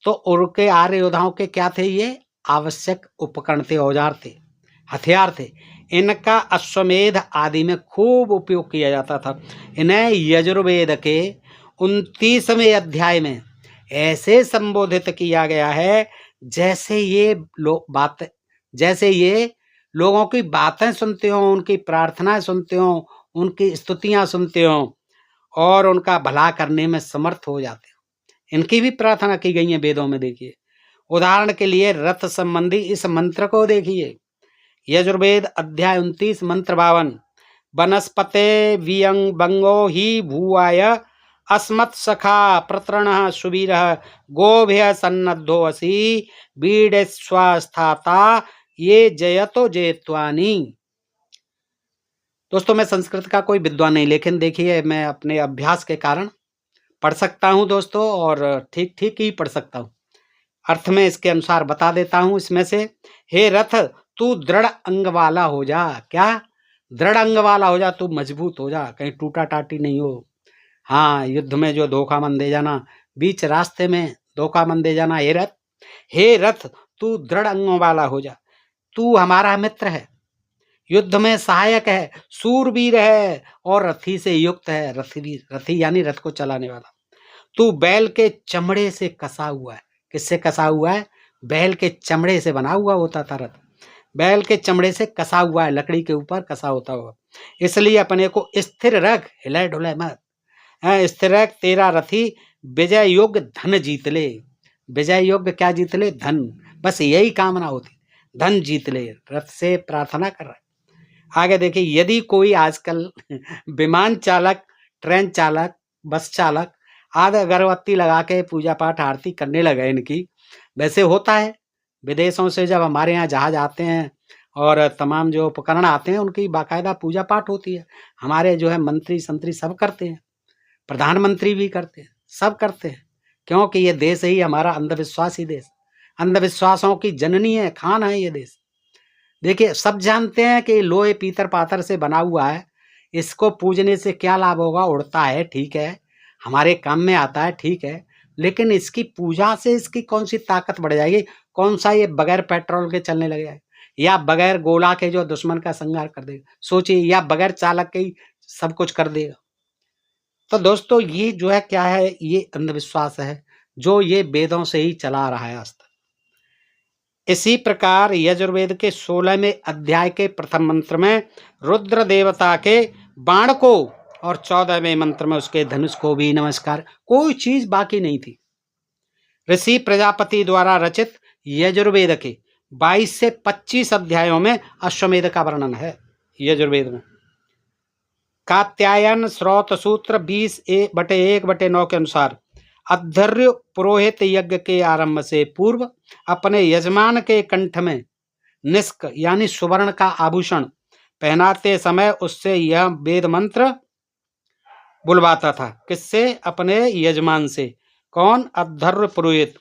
तो उनके आर्य योद्धाओं के क्या थे, ये आवश्यक उपकरण थे, औजार थे, हथियार थे। इनका अश्वमेध आदि में खूब उपयोग किया जाता था। इन्हें यजुर्वेद के 29वें अध्याय में ऐसे संबोधित किया गया है जैसे ये लोगों की बातें सुनते हो, उनकी प्रार्थनाएं सुनते हो, उनकी स्तुतियां सुनते हो और उनका भला करने में समर्थ हो जाते हो। इनकी भी प्रार्थना की गई है वेदों में। देखिए उदाहरण के लिए रथ संबंधी इस मंत्र को देखिए, यजुर्वेद अध्याय 29 मंत्र 52, वनस्पते वियंग बंगो ही भूवाय अस्मत् सखा प्रतरण सुबीर गोभ्य सन्नद्धो असि बीड स्वास्थाता ये जयतो जयत्वानी। दोस्तों मैं संस्कृत का कोई विद्वान नहीं, लेकिन देखिए मैं अपने अभ्यास के कारण पढ़ सकता हूं दोस्तों, और ठीक ठीक ही पढ़ सकता हूं। अर्थ में इसके अनुसार बता देता हूं इसमें से। हे रथ तू दृढ़ अंग वाला हो जा। क्या? दृढ़ अंग वाला हो जा, तू मजबूत हो जा, कहीं टूटा टाटी नहीं हो। हाँ, युद्ध में जो धोखा मन दे जाना, बीच रास्ते में धोखा मन दे जाना। हे रथ तू दृढ़ अंगों वाला हो जा, तू हमारा मित्र है, युद्ध में सहायक है, सूरवीर है और रथी से युक्त है। रथी यानी रथ को चलाने वाला। तू बैल के चमड़े से कसा हुआ है। किससे कसा हुआ है? बैल के चमड़े से बना हुआ होता था रथ, बैल के चमड़े से कसा हुआ है, लकड़ी के ऊपर कसा होता हुआ। इसलिए अपने को स्थिर रख, हिलाए डुलाए मत। स्थिर रख, तेरा रथी विजय योग्य धन जीत ले। विजय योग्य क्या जीत ले? धन। बस यही कामना होती, धन जीत ले। रथ से प्रार्थना कर रहा है। आगे देखिए, यदि कोई आजकल विमान चालक, ट्रेन चालक, बस चालक आदि अगरबत्ती लगा के पूजा पाठ आरती करने लगे इनकी, वैसे होता है विदेशों से जब हमारे यहाँ जहाज आते हैं और तमाम जो उपकरण आते हैं उनकी बाकायदा पूजा पाठ होती है। हमारे जो है मंत्री संतरी सब करते हैं, प्रधानमंत्री भी करते हैं, सब करते हैं, क्योंकि ये देश ही हमारा अंधविश्वासी देश, अंधविश्वासों की जननी है, खान है ये देश। देखिए सब जानते हैं कि लोहे पीतल पाथर से बना हुआ है, इसको पूजने से क्या लाभ होगा? उड़ता है, ठीक है, हमारे काम में आता है, ठीक है, लेकिन इसकी पूजा से इसकी कौन सी ताकत बढ़ जाएगी? कौन सा ये बगैर पेट्रोल के चलने लगेगा, या बगैर गोला के जो दुश्मन का संहार कर देगा, सोचिए, या बगैर चालक के ही सब कुछ कर देगा। तो दोस्तों ये जो है क्या है? ये अंधविश्वास है जो ये वेदों से ही चला रहा है आज तक। इसी प्रकार यजुर्वेद के 16वें अध्याय के प्रथम मंत्र में रुद्र देवता के बाण को और 14वें मंत्र में उसके धनुष को भी नमस्कार। कोई चीज बाकी नहीं थी। ऋषि प्रजापति द्वारा रचित यजुर्वेद के 22 से 25 अध्यायों में अश्वमेध का वर्णन है। यजुर्वेद में कात्यायन स्रोत सूत्र 20/1/9 के अनुसार अध्वर्य पुरोहित यज्ञ के आरंभ से पूर्व अपने यजमान के कंठ में निष्क यानी सुवर्ण का आभूषण पहनाते समय उससे यह वेद मंत्र बुलवाता था। किससे? अपने यजमान से। कौन? अध्वर्य पुरोहित।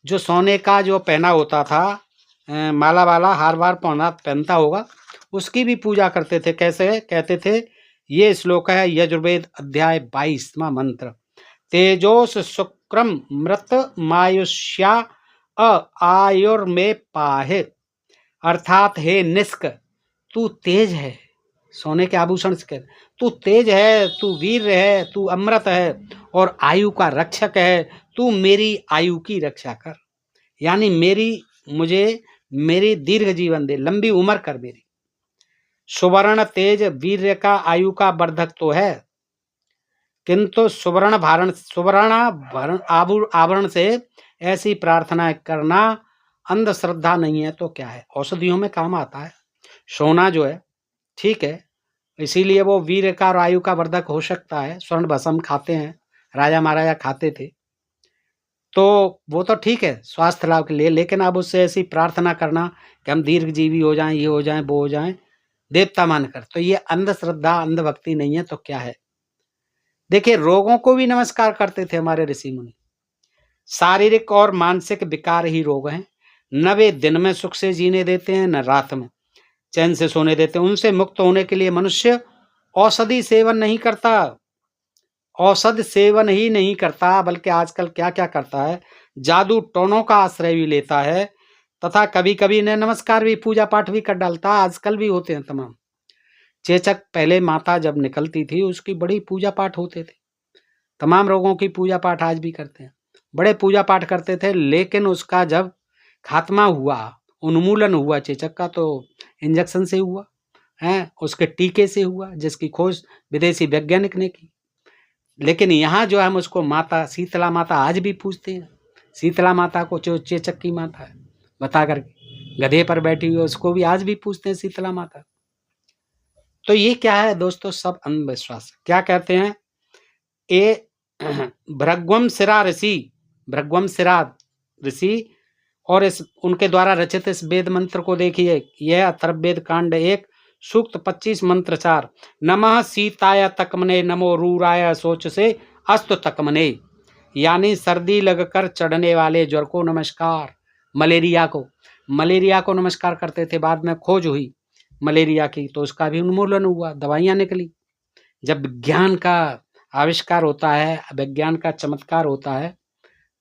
जो सोने का जो पहना होता था, माला वाला हार वार पहनता होगा, उसकी भी पूजा करते थे। कैसे? कहते थे, ये श्लोक है यजुर्वेद अध्याय 22वां मंत्र, तेजोस शुक्रम मृत मायुष्या आयुर्मे पाहे। अर्थात हे निष्क, तू तेज है, सोने के आभूषण से कहते, तू तेज है, तू वीर है, तू अमृत है और आयु का रक्षक है। तू मेरी आयु की रक्षा कर, यानी मुझे मेरी दीर्घ जीवन दे, लंबी उम्र कर मेरी। सुवर्ण तेज वीर्य का आयु का वर्धक तो है, किंतु सुवर्ण आभरण से ऐसी प्रार्थना करना अंधश्रद्धा नहीं है तो क्या है? औषधियों में काम आता है सोना जो है, ठीक है, इसीलिए वो वीर का और आयु का वर्धक हो सकता है। स्वर्ण भस्म खाते हैं, राजा महाराजा खाते थे, तो वो तो ठीक है स्वास्थ्य लाभ के लिए, लेकिन अब उससे ऐसी प्रार्थना करना कि हम दीर्घ जीवी हो जाएं, ये हो जाएं, वो हो जाएं, देवता मानकर, तो ये अंधश्रद्धा अंधभक्ति नहीं है तो क्या है? देखिए रोगों को भी नमस्कार करते थे हमारे ऋषि मुनि। शारीरिक और मानसिक विकार ही रोग हैं। न वे दिन में सुख से जीने देते हैं, न रात में चैन से सोने देते हैं। उनसे मुक्त होने के लिए मनुष्य औषधि सेवन नहीं करता, औषध सेवन ही नहीं करता, बल्कि आजकल क्या क्या करता है, जादू टोनों का आश्रय भी लेता है, तथा कभी कभी ने नमस्कार भी, पूजा पाठ भी कर डालता है। आजकल भी होते हैं तमाम। चेचक पहले माता जब निकलती थी उसकी बड़ी पूजा पाठ होते थे, तमाम रोगों की पूजा पाठ आज भी करते हैं, बड़े पूजा पाठ करते थे। लेकिन उसका जब खात्मा हुआ, उन्मूलन हुआ चेचक का, तो इंजेक्शन से हुआ है, उसके टीके से हुआ, जिसकी खोज विदेशी वैज्ञानिक ने की। लेकिन यहाँ जो हम उसको माता शीतला माता आज भी पूजते हैं। शीतला माता को जो चेचक की माता है बता करके, गधे पर बैठी हुई उसको भी आज भी पूजते हैं शीतला माता। तो ये क्या है दोस्तों, सब अंधविश्वास। क्या कहते हैं, ये भृगुम शिरा ऋषि, भृगुम शिरा ऋषि और इस उनके द्वारा रचित इस वेद मंत्र को देखिए। यह अथर्ववेद कांड 1 सूक्त 25 मंत्र 4। नमः सीताय तकमने नमो रूराय सोच से अस्तु तकमने, यानी सर्दी लगकर चढ़ने वाले ज्वर को नमस्कार। मलेरिया को नमस्कार करते थे, बाद में खोज हुई मलेरिया की तो उसका भी उन्मूलन हुआ, दवाइयाँ निकली। जब विज्ञान का आविष्कार होता है, विज्ञान का चमत्कार होता है,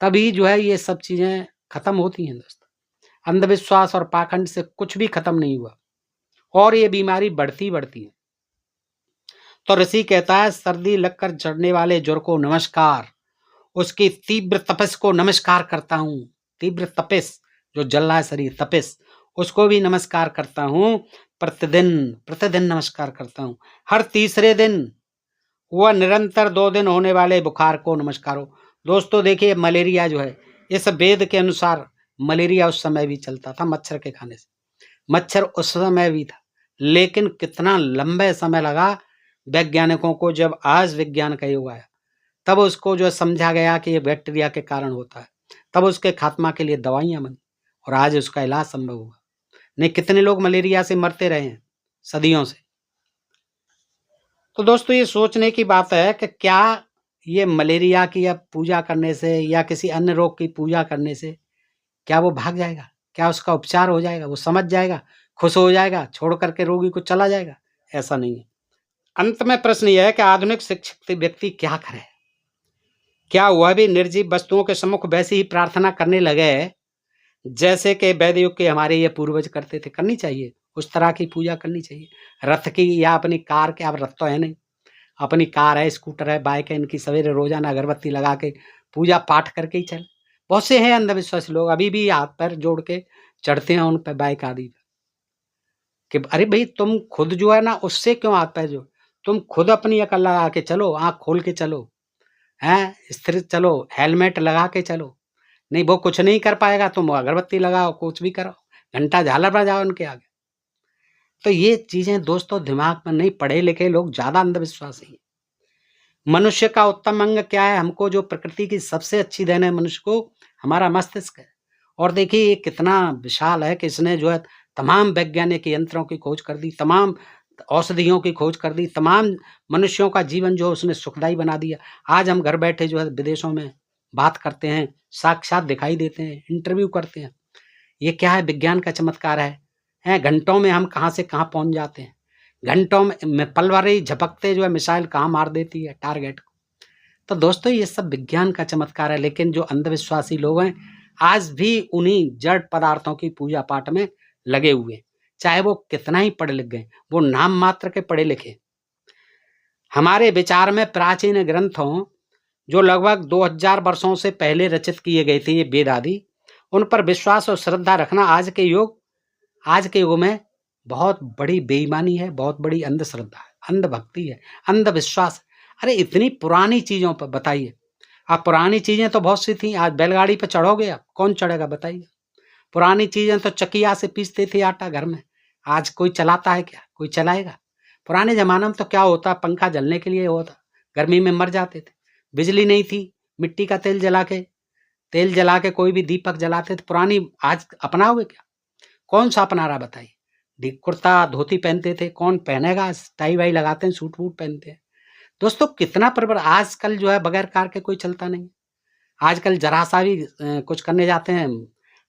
तभी जो है ये सब चीजें खत्म होती हैं दोस्तों। अंधविश्वास और पाखंड से कुछ भी खत्म नहीं हुआ और ये बीमारी बढ़ती है। तो ऋषि कहता है, सर्दी लगकर चढ़ने वाले ज्वर को नमस्कार, उसकी तीव्र तपस को नमस्कार करता हूँ। तीव्र तपस जो जल रहा है शरीर, तपस, उसको भी नमस्कार करता हूँ। प्रतिदिन नमस्कार करता हूँ। हर तीसरे दिन वह निरंतर 2 दिन होने वाले बुखार को नमस्कार हो। दोस्तों देखिए, मलेरिया जो है, इस वेद के अनुसार मलेरिया उस समय भी चलता था मच्छर के खाने से। मच्छर उस समय भी था, लेकिन कितना लंबे समय लगा वैज्ञानिकों को। जब आज विज्ञान का युग आया तब उसको जो समझा गया कि ये बैक्टीरिया के कारण होता है, तब उसके खात्मा के लिए दवाइयां बनी और आज उसका इलाज संभव हुआ। नहीं, कितने लोग मलेरिया से मरते रहे हैं सदियों से। तो दोस्तों ये सोचने की बात है कि क्या ये मलेरिया की या पूजा करने से या किसी अन्य रोग की पूजा करने से क्या वो भाग जाएगा? क्या उसका उपचार हो जाएगा? वो समझ जाएगा, खुश हो जाएगा, छोड़ करके रोगी को चला जाएगा? ऐसा नहीं है। अंत में प्रश्न यह है कि आधुनिक शिक्षित व्यक्ति क्या करे? क्या वह भी निर्जीव वस्तुओं के सम्मुख वैसी ही प्रार्थना करने लगे जैसे कि वैद युग के हमारे ये पूर्वज करते थे? करनी चाहिए, उस तरह की पूजा करनी चाहिए। रथ की या अपनी कार के, अब रथ तो है नहीं, अपनी कार है, स्कूटर है, बाइक है, इनकी सवेरे रोजाना अगरबत्ती लगा के पूजा पाठ करके ही चले। बहुत से हैं अंधविश्वासी लोग अभी भी हाथ पैर जोड़ के चढ़ते हैं उन पे, बाइक आदि पे, कि अरे भाई तुम खुद जो है ना, उससे क्यों हाथ पैर जोड़, तुम खुद अपनी अकल लगा के चलो, आँख खोल के चलो, हैं, स्थिर चलो, हेलमेट लगा के चलो। नहीं, वो कुछ नहीं कर पाएगा, तुम अगरबत्ती लगाओ, कुछ भी करो, घंटा झालर बजाओ उनके आगे। तो ये चीजें दोस्तों दिमाग में नहीं, पढ़े लिखे लोग ज्यादा अंधविश्वासी हैं। मनुष्य का उत्तम अंग क्या है? हमको जो प्रकृति की सबसे अच्छी देन है मनुष्य को, हमारा मस्तिष्क है। और देखिए ये कितना विशाल है कि इसने जो है तमाम वैज्ञानिक यंत्रों की खोज कर दी, तमाम औषधियों की खोज कर दी, तमाम मनुष्यों का जीवन जो उसने सुखदायी बना दिया। आज हम घर बैठे जो है विदेशों में बात करते हैं, साक्षात दिखाई देते हैं, इंटरव्यू करते हैं। ये क्या है? विज्ञान का चमत्कार है। घंटों में हम कहाँ से कहाँ पहुंच जाते हैं। घंटों में पलवरी झपकते जो है मिसाइल कहाँ मार देती है टारगेट को। तो दोस्तों ये सब विज्ञान का चमत्कार है। लेकिन जो अंधविश्वासी लोग हैं आज भी उन्हीं जड़ पदार्थों की पूजा पाठ में लगे हुए हैं, चाहे वो कितना ही पढ़े लिख गए, वो नाम मात्र के पढ़े लिखे। हमारे विचार में प्राचीन ग्रंथों जो लगभग 2000 वर्षों से पहले रचित किए गए थे, ये वेद आदि, उन पर विश्वास और श्रद्धा रखना आज के युग में बहुत बड़ी बेईमानी है, बहुत बड़ी अंधश्रद्धा है, अंधभक्ति है, अंधविश्वास। अरे इतनी पुरानी चीजों पर बताइए, आप पुरानी चीजें तो बहुत सी थी, आज बैलगाड़ी पर चढ़ोगे आप, कौन चढ़ेगा बताइए? पुरानी चीजें तो चकिया से पीसते थे आटा घर में, आज कोई चलाता है क्या? कोई चलाएगा? पुराने जमाने में तो क्या होता, पंखा जलने के लिए होता, गर्मी में मर जाते थे, बिजली नहीं थी, मिट्टी का तेल जला के कोई भी दीपक जलाते थे। पुरानी आज अपनाओगे क्या? कौन सा अपना रहा बताइए? कुर्ता धोती पहनते थे, कौन पहनेगा? टाई वाई लगाते हैं, सूट वूट पहनते हैं। दोस्तों कितना परवर, आजकल जो है बगैर कार के कोई चलता नहीं। आजकल जरा सा भी कुछ करने जाते हैं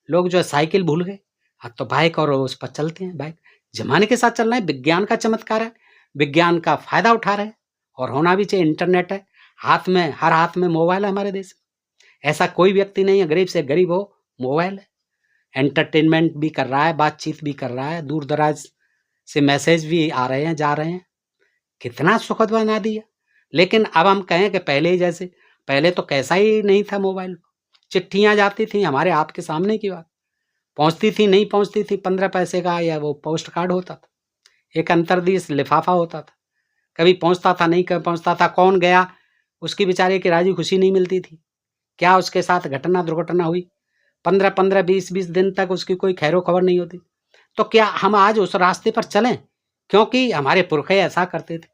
लोग जो है साइकिल भूल गए, अब तो बाइक और उस पर चलते हैं। बाइक ज़माने के साथ चल रहे हैं, विज्ञान का चमत्कार है, विज्ञान का फ़ायदा उठा रहे हैं और होना भी चाहिए। इंटरनेट है, हाथ में, हर हाथ में मोबाइल है हमारे देश में। ऐसा कोई व्यक्ति नहीं है गरीब से गरीब हो, मोबाइल है। एंटरटेनमेंट भी कर रहा है, बातचीत भी कर रहा है, दूर-दराज से मैसेज भी आ रहे हैं, जा रहे हैं। कितना सुखद बना दिया। लेकिन अब हम कहें कि पहले ही जैसे, पहले तो कैसा ही नहीं था मोबाइल। चिट्ठियाँ जाती थी हमारे हाथ के सामने की बात, पहुँचती थी, नहीं पहुँचती थी, 15 पैसे का या वो पोस्ट कार्ड होता था, एक अंतरदेश लिफाफा होता था, कभी पहुँचता था, नहीं कभी पहुँचता था, कौन गया उसकी बेचारे की राजी खुशी नहीं मिलती थी, क्या उसके साथ घटना दुर्घटना हुई, 15-15, 20-20 दिन तक उसकी कोई खैरो खबर नहीं होती। तो क्या हम आज उस रास्ते पर चलें? क्योंकि हमारे पुरखे ऐसा करते थे,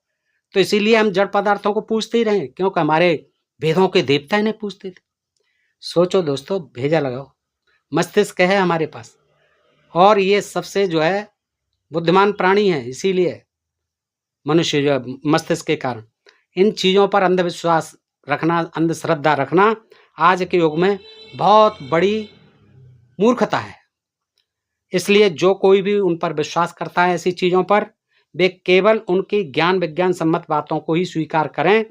तो इसीलिए हम जड़ पदार्थों को पूजते ही रहे, क्योंकि हमारे वेदों के देवता इन्हें पूजते थे। सोचो दोस्तों, भेजा लगाओ, मस्तिष्क है हमारे पास और ये सबसे जो है बुद्धिमान प्राणी है, इसीलिए मनुष्य जो है मस्तिष्क के कारण इन चीज़ों पर अंधविश्वास रखना, अंधश्रद्धा रखना आज के युग में बहुत बड़ी मूर्खता है। इसलिए जो कोई भी उन पर विश्वास करता है ऐसी चीज़ों पर, वे केवल उनकी ज्ञान विज्ञान सम्मत बातों को ही स्वीकार करें,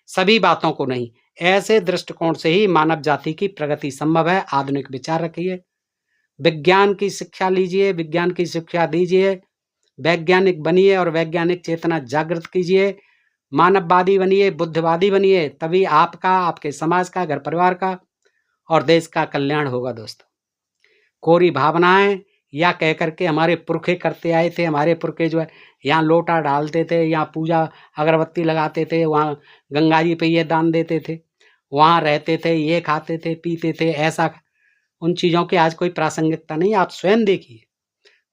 सभी बातों को नहीं। ऐसे दृष्टिकोण से ही मानव जाति की प्रगति संभव है। आधुनिक विचार रखिए, विज्ञान की शिक्षा लीजिए, विज्ञान की शिक्षा दीजिए, वैज्ञानिक बनिए और वैज्ञानिक चेतना जागृत कीजिए, मानववादी बनिए, बुद्धिवादी बनिए, तभी आपका, आपके समाज का, घर परिवार का और देश का कल्याण होगा। दोस्तों, कोरी भावनाएं या कह करके हमारे पुरखे करते आए थे, हमारे पुरखे जो है यहाँ लोटा डालते थे, यहाँ पूजा अगरबत्ती लगाते थे, वहाँ गंगा जी पे ये दान देते थे, वहाँ रहते थे, ये खाते थे, पीते थे, ऐसा उन चीज़ों की आज कोई प्रासंगिकता नहीं। आप स्वयं देखिए,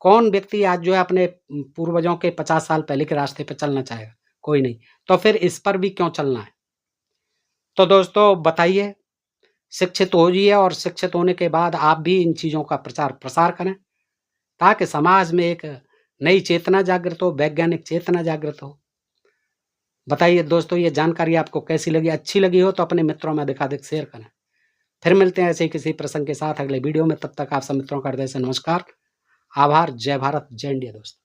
कौन व्यक्ति आज जो है अपने पूर्वजों के 50 साल पहले के रास्ते पर चलना चाहेगा? कोई नहीं। तो फिर इस पर भी क्यों चलना है? तो दोस्तों बताइए, शिक्षित होइए और शिक्षित होने के बाद आप भी इन चीज़ों का प्रचार प्रसार करें, ताकि समाज में एक नई चेतना जागृत हो, वैज्ञानिक चेतना जागृत हो। बताइए दोस्तों, ये जानकारी आपको कैसी लगी? अच्छी लगी हो तो अपने मित्रों में अधिकाधिक शेयर करें। फिर मिलते हैं ऐसे ही किसी प्रसंग के साथ अगले वीडियो में। तब तक आप सब मित्रों का हृदय से नमस्कार, आभार। जय भारत, जय इंडिया दोस्तों।